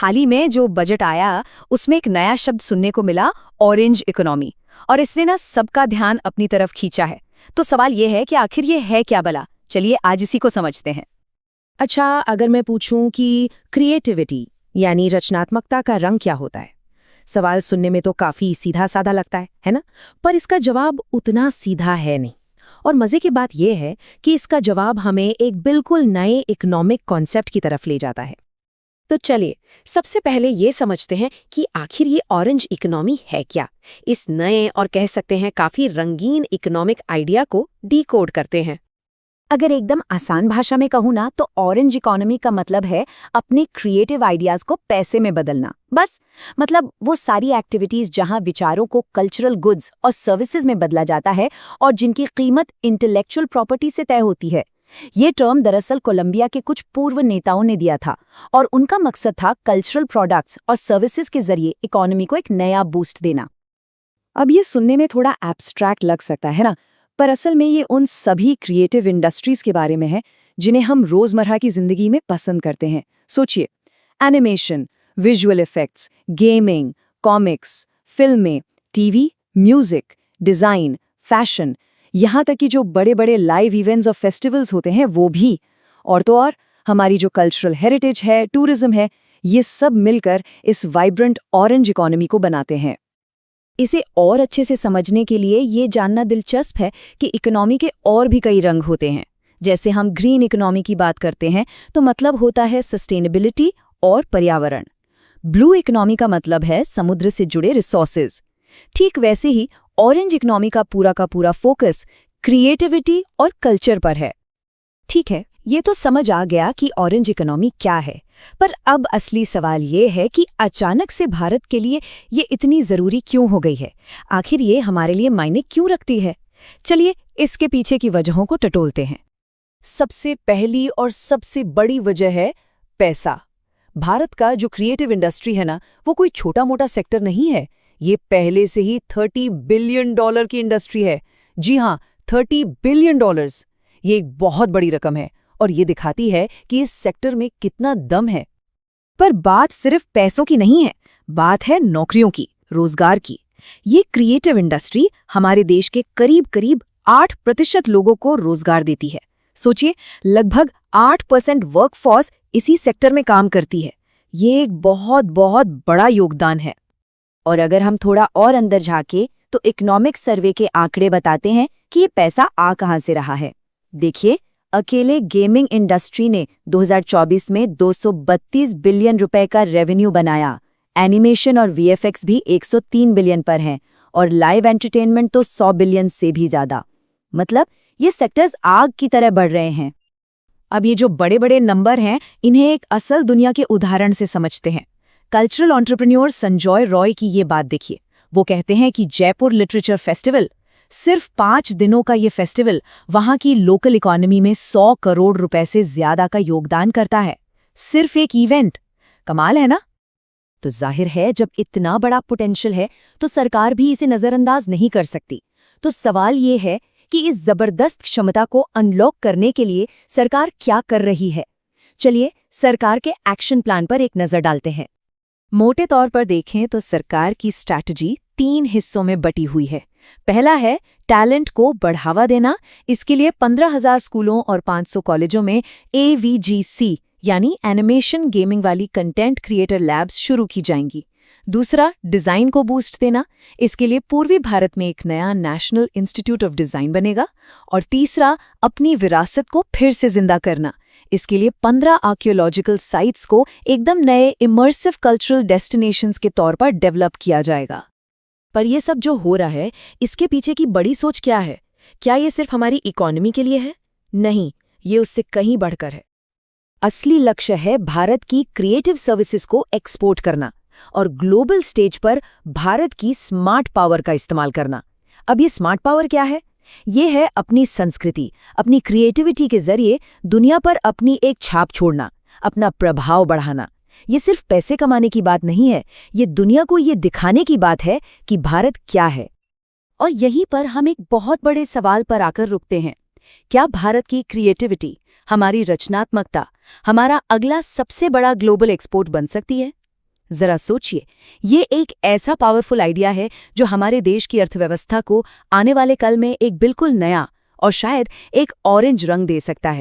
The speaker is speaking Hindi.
हाल ही में जो बजट आया उसमें एक नया शब्द सुनने को मिला, ऑरेंज इकोनॉमी। और इसने ना सबका ध्यान अपनी तरफ खींचा है। तो सवाल ये है कि आखिर ये है क्या भला। चलिए आज इसी को समझते हैं। अच्छा, अगर मैं पूछूं कि क्रिएटिविटी यानी रचनात्मकता का रंग क्या होता है? सवाल सुनने में तो काफी सीधा साधा लगता है ना? पर इसका जवाब उतना सीधा है नहीं। और मजे की बात यह है कि इसका जवाब हमें एक बिल्कुल नए इकोनॉमिक कॉन्सेप्ट की तरफ ले जाता है। तो चलिए सबसे पहले ये समझते हैं कि आखिर ये ऑरेंज इकोनॉमी है क्या। इस नए और कह सकते हैं काफी रंगीन इकोनॉमिक आइडिया को डीकोड करते हैं। अगर एकदम आसान भाषा में कहूँ ना तो ऑरेंज इकोनॉमी का मतलब है अपने क्रिएटिव आइडियाज को पैसे में बदलना। बस मतलब वो सारी एक्टिविटीज जहां विचारों को कल्चरल गुड्स और सर्विसेज में बदला जाता है और जिनकी कीमत इंटेलेक्चुअल प्रॉपर्टी से तय होती है। ये टर्म दरअसल कोलंबिया के कुछ पूर्व नेताओं ने दिया था और उनका मकसद था कल्चरल प्रोडक्ट्स और सर्विसेज के जरिए इकोनॉमी को एक नया बूस्ट देना। अब ये सुनने में थोड़ा एब्स्ट्रैक्ट लग सकता है ना, पर असल में ये उन सभी क्रिएटिव इंडस्ट्रीज के बारे में है जिन्हें हम रोजमर्रा की जिंदगी में पसंद करते हैं। सोचिए, animation, visual effects, gaming, comics, फिल्में, टीवी, म्यूजिक, डिजाइन, फैशन, यहाँ तक कि जो बड़े बड़े लाइव इवेंट्स और फेस्टिवल्स होते हैं वो भी। और तो और हमारी जो कल्चरल हेरिटेज है, टूरिज्म है, ये सब मिलकर इस वाइब्रेंट ऑरेंज इकोनॉमी को बनाते हैं। इसे और अच्छे से समझने के लिए ये जानना दिलचस्प है कि इकोनॉमी के और भी कई रंग होते हैं। जैसे हम ग्रीन इकोनॉमी की बात करते हैं तो मतलब होता है सस्टेनेबिलिटी और पर्यावरण। ब्लू इकोनॉमी का मतलब है समुद्र से जुड़े रिसोर्सेज। ठीक वैसे ही ऑरेंज इकोनॉमी का पूरा फोकस क्रिएटिविटी और कल्चर पर है। ठीक है, ये तो समझ आ गया कि ऑरेंज इकोनॉमी क्या है, पर अब असली सवाल ये है कि अचानक से भारत के लिए ये इतनी जरूरी क्यों हो गई है। आखिर ये हमारे लिए मायने क्यों रखती है? चलिए इसके पीछे की वजहों को टटोलते हैं। सबसे पहली और सबसे बड़ी वजह है पैसा। भारत का जो क्रिएटिव इंडस्ट्री है ना, वो कोई छोटा मोटा सेक्टर नहीं है। ये पहले से ही $30 बिलियन की इंडस्ट्री है। जी हाँ, $30 बिलियन। ये एक बहुत बड़ी रकम है और ये दिखाती है कि इस सेक्टर में कितना दम है। पर बात सिर्फ पैसों की नहीं है, बात है नौकरियों की, रोजगार की। ये क्रिएटिव इंडस्ट्री हमारे देश के करीब 8% लोगों को रोजगार देती है। सोचिए, लगभग 8% वर्कफोर्स इसी सेक्टर में काम करती है। ये एक बहुत बड़ा योगदान है। और अगर हम थोड़ा और अंदर झांके तो इकोनॉमिक सर्वे के आंकड़े बताते हैं कि ये पैसा आ कहां से रहा है। देखिए, अकेले गेमिंग इंडस्ट्री ने 2024 में 232 बिलियन रुपए का रेवेन्यू बनाया। एनिमेशन और वीएफएक्स भी 103 बिलियन पर हैं और लाइव एंटरटेनमेंट तो 100 बिलियन से भी ज्यादा। मतलब ये सेक्टर्स आग की तरह बढ़ रहे हैं। अब ये जो बड़े नंबर हैं, इन्हें एक असल दुनिया के उदाहरण से समझते हैं। कल्चरल एंटरप्रेन्योर संजय रॉय की ये बात देखिए। वो कहते हैं कि जयपुर लिटरेचर फेस्टिवल, सिर्फ 5 दिनों का ये फेस्टिवल वहां की लोकल इकोनॉमी में 100 करोड़ रुपए से ज्यादा का योगदान करता है। सिर्फ एक इवेंट। कमाल है ना? तो जाहिर है जब इतना बड़ा पोटेंशियल है तो सरकार भी इसे नजरअंदाज नहीं कर सकती। तो सवाल ये है कि इस जबरदस्त क्षमता को अनलॉक करने के लिए सरकार क्या कर रही है। चलिए सरकार के एक्शन प्लान पर एक नजर डालते हैं। मोटे तौर पर देखें तो सरकार की स्ट्रैटेजी 3 हिस्सों में बटी हुई है। पहला है टैलेंट को बढ़ावा देना। इसके लिए 15,000 स्कूलों और 500 कॉलेजों में AVGC यानी एनिमेशन गेमिंग वाली कंटेंट क्रिएटर लैब्स शुरू की जाएंगी। दूसरा, डिजाइन को बूस्ट देना। इसके लिए पूर्वी भारत में एक नया नेशनल इंस्टीट्यूट ऑफ डिजाइन बनेगा। और तीसरा, अपनी विरासत को फिर से जिंदा करना। इसके लिए 15 आर्कियोलॉजिकल साइट्स को एकदम नए इमर्सिव कल्चरल डेस्टिनेशंस के तौर पर डेवलप किया जाएगा। पर यह सब जो हो रहा है, इसके पीछे की बड़ी सोच क्या है? क्या ये सिर्फ हमारी इकोनॉमी के लिए है? नहीं, ये उससे कहीं बढ़कर है। असली लक्ष्य है भारत की क्रिएटिव सर्विसेज को एक्सपोर्ट करना और ग्लोबल स्टेज पर भारत की स्मार्ट पावर का इस्तेमाल करना। अब ये स्मार्ट पावर क्या है? ये है अपनी संस्कृति, अपनी क्रिएटिविटी के जरिए दुनिया पर अपनी एक छाप छोड़ना, अपना प्रभाव बढ़ाना। ये सिर्फ पैसे कमाने की बात नहीं है, ये दुनिया को ये दिखाने की बात है कि भारत क्या है। और यहीं पर हम एक बहुत बड़े सवाल पर आकर रुकते हैं। क्या भारत की क्रिएटिविटी, हमारी रचनात्मकता, हमारा अगला सबसे बड़ा ग्लोबल एक्सपोर्ट बन सकती है? जरा सोचिए, ये एक ऐसा पावरफुल आइडिया है जो हमारे देश की अर्थव्यवस्था को आने वाले कल में एक बिल्कुल नया और शायद एक ऑरेंज रंग दे सकता है।